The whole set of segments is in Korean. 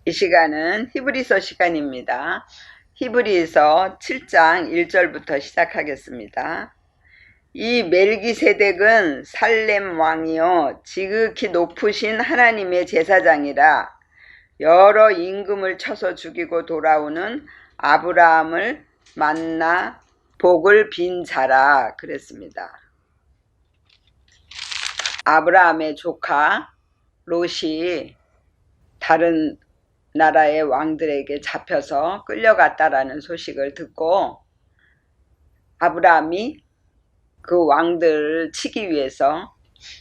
이 시간은 히브리서 시간입니다. 히브리서 7장 1절부터 시작하겠습니다. 이 멜기세덱은 살렘 왕이요 지극히 높으신 하나님의 제사장이라 여러 임금을 쳐서 죽이고 돌아오는 아브라함을 만나 복을 빈 자라 그랬습니다. 아브라함의 조카 롯이 다른 나라의 왕들에게 잡혀서 끌려갔다라는 소식을 듣고 아브라함이 그 왕들을 치기 위해서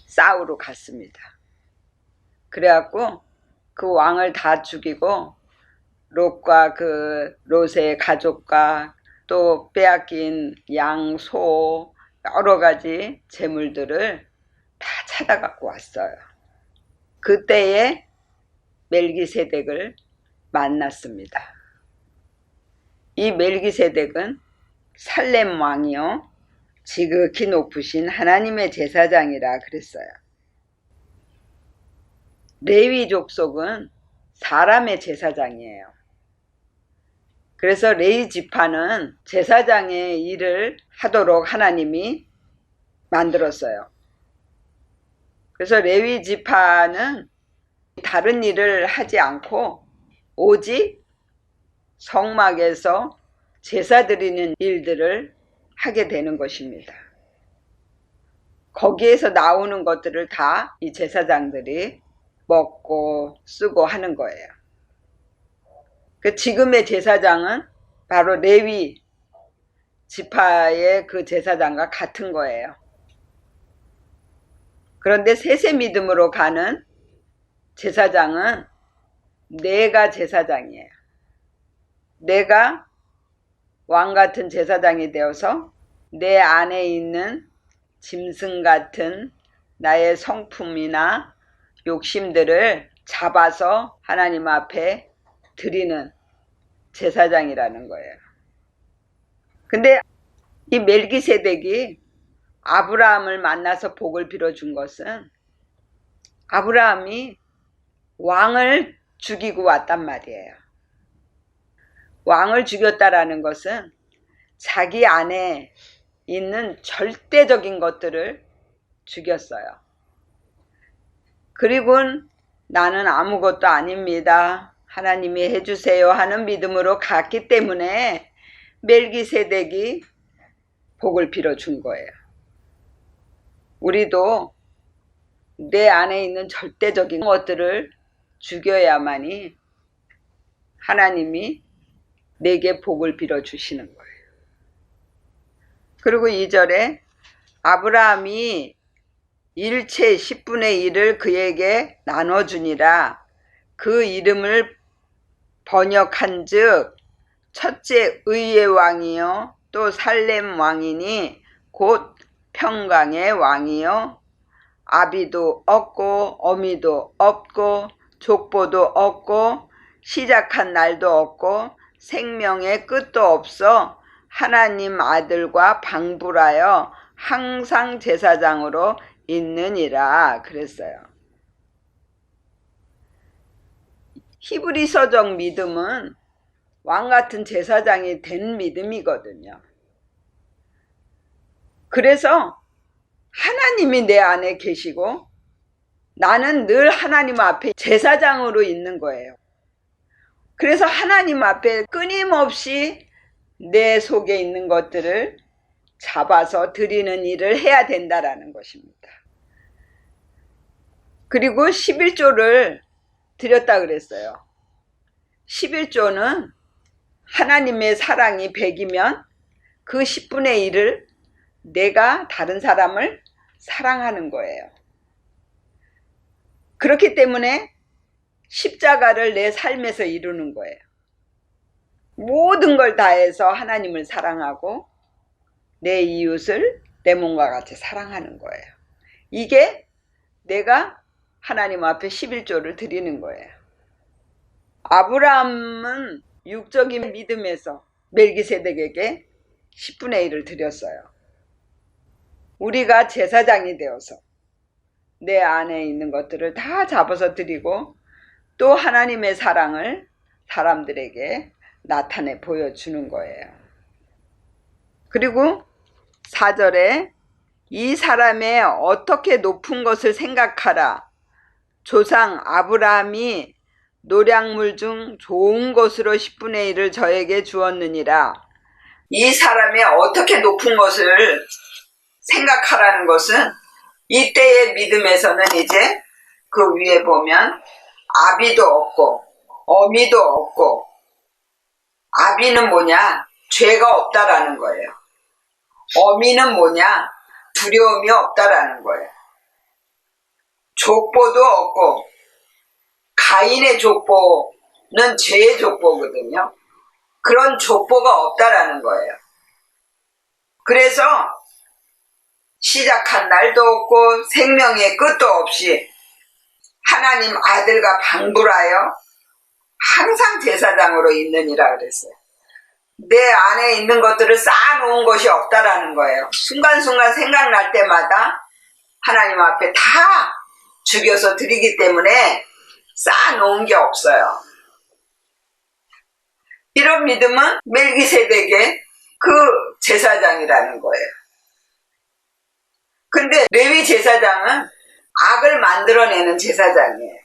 싸우러 갔습니다. 그래갖고 그 왕을 다 죽이고 롯과 그 롯의 가족과 또 빼앗긴 양, 소 여러 가지 재물들을 다 찾아갖고 왔어요. 그때에 멜기세덱을 만났습니다. 이 멜기세덱은 살렘 왕이요 지극히 높으신 하나님의 제사장이라 그랬어요. 레위 족속은 사람의 제사장이에요. 그래서 레위 지파는 제사장의 일을 하도록 하나님이 만들었어요. 그래서 레위 지파는 다른 일을 하지 않고 오직 성막에서 제사 드리는 일들을 하게 되는 것입니다. 거기에서 나오는 것들을 다 이 제사장들이 먹고 쓰고 하는 거예요. 그 지금의 제사장은 바로 레위 지파의 그 제사장과 같은 거예요. 그런데 세세 믿음으로 가는 제사장은 내가 제사장이에요. 내가 왕 같은 제사장이 되어서 내 안에 있는 짐승 같은 나의 성품이나 욕심들을 잡아서 하나님 앞에 드리는 제사장이라는 거예요. 근데 이 멜기세덱이 아브라함을 만나서 복을 빌어준 것은 아브라함이 왕을 죽이고 왔단 말이에요. 왕을 죽였다라는 것은 자기 안에 있는 절대적인 것들을 죽였어요. 그리고 나는 아무것도 아닙니다. 하나님이 해주세요 하는 믿음으로 갔기 때문에 멜기세덱이 복을 빌어준 거예요. 우리도 내 안에 있는 절대적인 것들을 죽여야만이 하나님이 내게 복을 빌어주시는 거예요. 그리고 2절에 아브라함이 일체 10분의 1을 그에게 나눠주니라 그 이름을 번역한 즉 첫째 의의 왕이요 또 살렘 왕이니 곧 평강의 왕이요 아비도 없고 어미도 없고 족보도 없고 시작한 날도 없고 생명의 끝도 없어 하나님 아들과 방불하여 항상 제사장으로 있느니라 그랬어요. 히브리서적 믿음은 왕같은 제사장이 된 믿음이거든요. 그래서 하나님이 내 안에 계시고 나는 늘 하나님 앞에 제사장으로 있는 거예요. 그래서 하나님 앞에 끊임없이 내 속에 있는 것들을 잡아서 드리는 일을 해야 된다라는 것입니다. 그리고 11조를 드렸다 그랬어요. 11조는 하나님의 사랑이 100이면 그 10분의 1을 내가 다른 사람을 사랑하는 거예요. 그렇기 때문에 십자가를 내 삶에서 이루는 거예요. 모든 걸 다해서 하나님을 사랑하고 내 이웃을 내 몸과 같이 사랑하는 거예요. 이게 내가 하나님 앞에 11조를 드리는 거예요. 아브라함은 육적인 믿음에서 멜기세덱에게 10분의 1을 드렸어요. 우리가 제사장이 되어서 내 안에 있는 것들을 다 잡아서 드리고 또 하나님의 사랑을 사람들에게 나타내 보여주는 거예요. 그리고 4절에 이 사람의 어떻게 높은 것을 생각하라. 조상 아브라함이 노량물 중 좋은 것으로 10분의 1을 저에게 주었느니라. 이 사람의 어떻게 높은 것을 생각하라는 것은 이때의 믿음에서는 이제 그 위에 보면 아비도 없고 어미도 없고, 아비는 뭐냐? 죄가 없다라는 거예요. 어미는 뭐냐? 두려움이 없다라는 거예요. 족보도 없고, 가인의 족보는 죄의 족보거든요. 그런 족보가 없다라는 거예요. 그래서 시작한 날도 없고 생명의 끝도 없이 하나님 아들과 방불하여 항상 제사장으로 있느니라 그랬어요. 내 안에 있는 것들을 쌓아놓은 것이 없다라는 거예요. 순간순간 생각날 때마다 하나님 앞에 다 죽여서 드리기 때문에 쌓아놓은 게 없어요. 이런 믿음은 멜기세덱의 그 제사장이라는 거예요. 근데 레위 제사장은 악을 만들어내는 제사장이에요.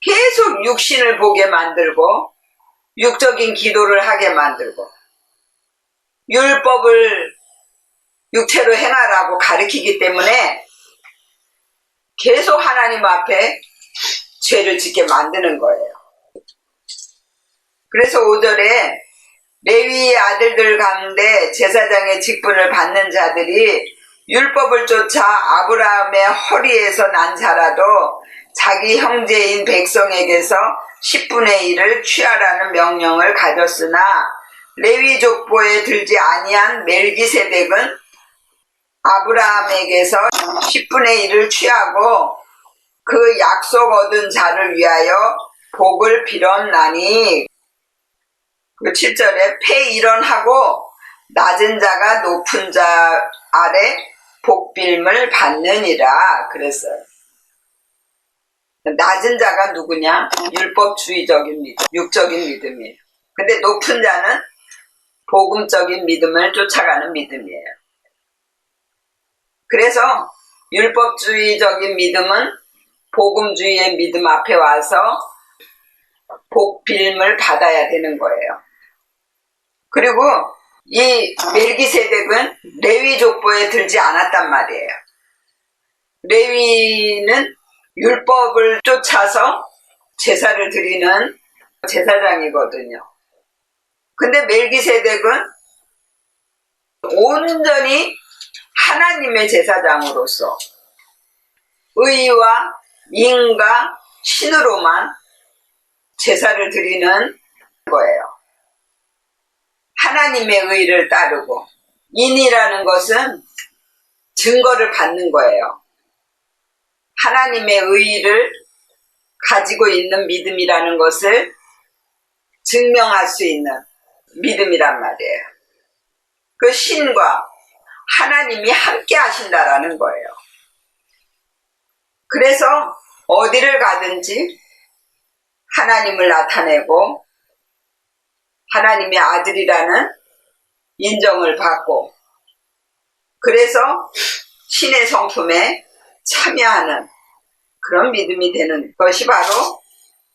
계속 육신을 보게 만들고 육적인 기도를 하게 만들고 율법을 육체로 행하라고 가르치기 때문에 계속 하나님 앞에 죄를 짓게 만드는 거예요. 그래서 5절에 레위의 아들들 가운데 제사장의 직분을 받는 자들이 율법을 쫓아 아브라함의 허리에서 난 자라도 자기 형제인 백성에게서 10분의 1을 취하라는 명령을 가졌으나 레위 족보에 들지 아니한 멜기세덱은 아브라함에게서 10분의 1을 취하고 그 약속 얻은 자를 위하여 복을 빌었나니. 그 7절에 폐일언하고 낮은 자가 높은 자 아래 복빌을 받느니라 그랬어요. 낮은 자가 누구냐? 율법주의적인 믿음, 육적인 믿음이에요. 근데 높은 자는 복음적인 믿음을 쫓아가는 믿음이에요. 그래서 율법주의적인 믿음은 복음주의의 믿음 앞에 와서 복빌을 받아야 되는 거예요. 그리고 이 멜기세덱은 레위 족보에 들지 않았단 말이에요. 레위는 율법을 쫓아서 제사를 드리는 제사장이거든요. 근데 멜기세덱은 온전히 하나님의 제사장으로서 의와 인과 신으로만 제사를 드리는 거예요. 하나님의 의를 따르고, 인이라는 것은 증거를 받는 거예요. 하나님의 의를 가지고 있는 믿음이라는 것을 증명할 수 있는 믿음이란 말이에요. 그 신과 하나님이 함께 하신다라는 거예요. 그래서 어디를 가든지 하나님을 나타내고 하나님의 아들이라는 인정을 받고, 그래서 신의 성품에 참여하는 그런 믿음이 되는 것이 바로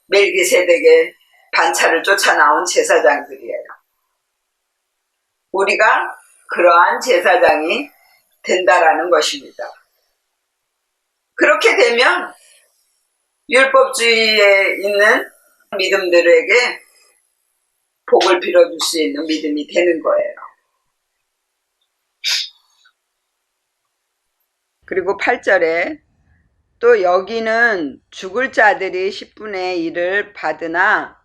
멜기세덱의 반차를 쫓아 나온 제사장들이에요. 우리가 그러한 제사장이 된다라는 것입니다. 그렇게 되면 율법주의에 있는 믿음들에게 복을 빌어줄 수 있는 믿음이 되는 거예요. 그리고 8절에 또 여기는 죽을 자들이 10분의 1을 받으나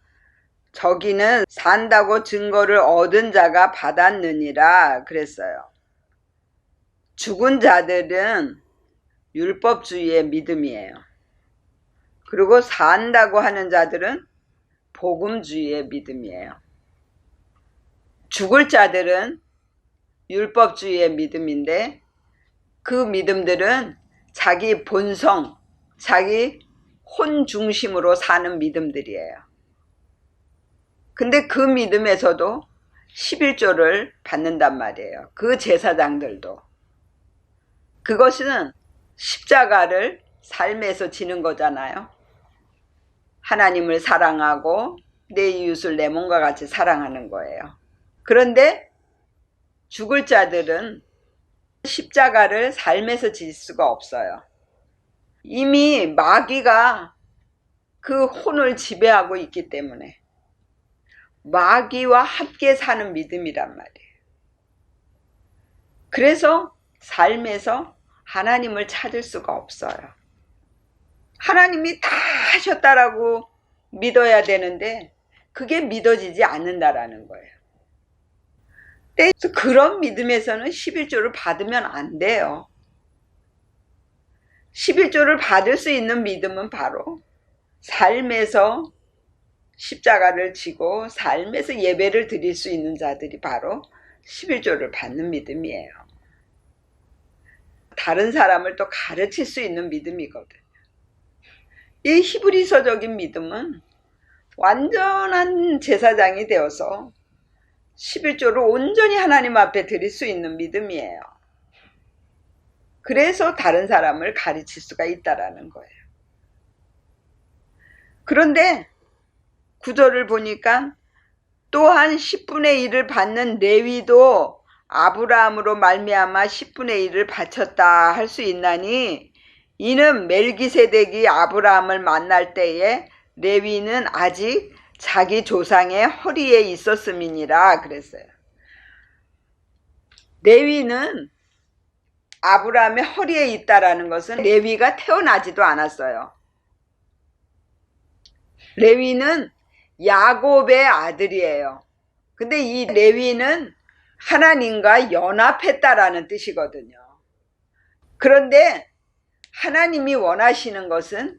저기는 산다고 증거를 얻은 자가 받았느니라 그랬어요. 죽은 자들은 율법주의의 믿음이에요. 그리고 산다고 하는 자들은 복음주의의 믿음이에요. 죽을 자들은 율법주의의 믿음인데 그 믿음들은 자기 본성, 자기 혼 중심으로 사는 믿음들이에요. 근데 그 믿음에서도 11조를 받는단 말이에요. 그 제사장들도. 그것은 십자가를 삶에서 지는 거잖아요. 하나님을 사랑하고 내 이웃을 내 몸과 같이 사랑하는 거예요. 그런데 죽을 자들은 십자가를 삶에서 질 수가 없어요. 이미 마귀가 그 혼을 지배하고 있기 때문에 마귀와 함께 사는 믿음이란 말이에요. 그래서 삶에서 하나님을 찾을 수가 없어요. 하나님이 다 하셨다라고 믿어야 되는데 그게 믿어지지 않는다라는 거예요. 그래서 그런 믿음에서는 11조를 받으면 안 돼요. 11조를 받을 수 있는 믿음은 바로 삶에서 십자가를 지고 삶에서 예배를 드릴 수 있는 자들이 바로 11조를 받는 믿음이에요. 다른 사람을 또 가르칠 수 있는 믿음이거든요. 이 히브리서적인 믿음은 완전한 제사장이 되어서 11조를 온전히 하나님 앞에 드릴 수 있는 믿음이에요. 그래서 다른 사람을 가르칠 수가 있다라는 거예요. 그런데 구절을 보니까 또한 10분의 1을 받는 레위도 아브라함으로 말미암아 10분의 1을 바쳤다 할 수 있나니 이는 멜기세덱이 아브라함을 만날 때에 레위는 아직 자기 조상의 허리에 있었음이니라 그랬어요. 레위는 아브라함의 허리에 있다라는 것은 레위가 태어나지도 않았어요. 레위는 야곱의 아들이에요. 근데 이 레위는 하나님과 연합했다라는 뜻이거든요. 그런데 하나님이 원하시는 것은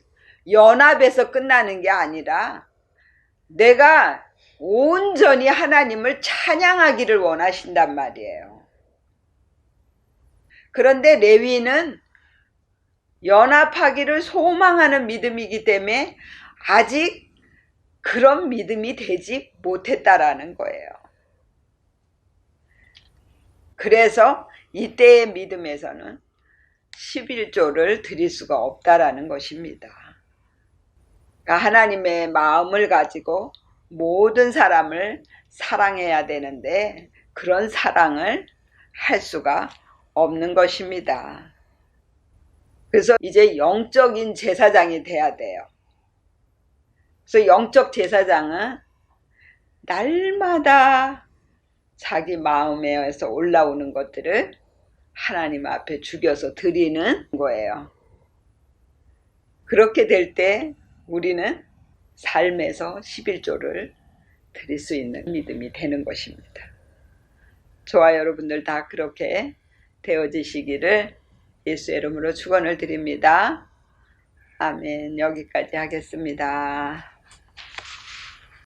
연합에서 끝나는 게 아니라 내가 온전히 하나님을 찬양하기를 원하신단 말이에요. 그런데 레위는 연합하기를 소망하는 믿음이기 때문에 아직 그런 믿음이 되지 못했다라는 거예요. 그래서 이때의 믿음에서는 11조를 드릴 수가 없다라는 것입니다. 그러니까 하나님의 마음을 가지고 모든 사람을 사랑해야 되는데 그런 사랑을 할 수가 없는 것입니다. 그래서 이제 영적인 제사장이 돼야 돼요. 그래서 영적 제사장은 날마다 자기 마음에서 올라오는 것들을 하나님 앞에 죽여서 드리는 거예요. 그렇게 될 때 우리는 삶에서 11조를 드릴 수 있는 믿음이 되는 것입니다. 저와 여러분들 다 그렇게 되어지시기를 예수의 이름으로 축원을 드립니다. 아멘. 여기까지 하겠습니다.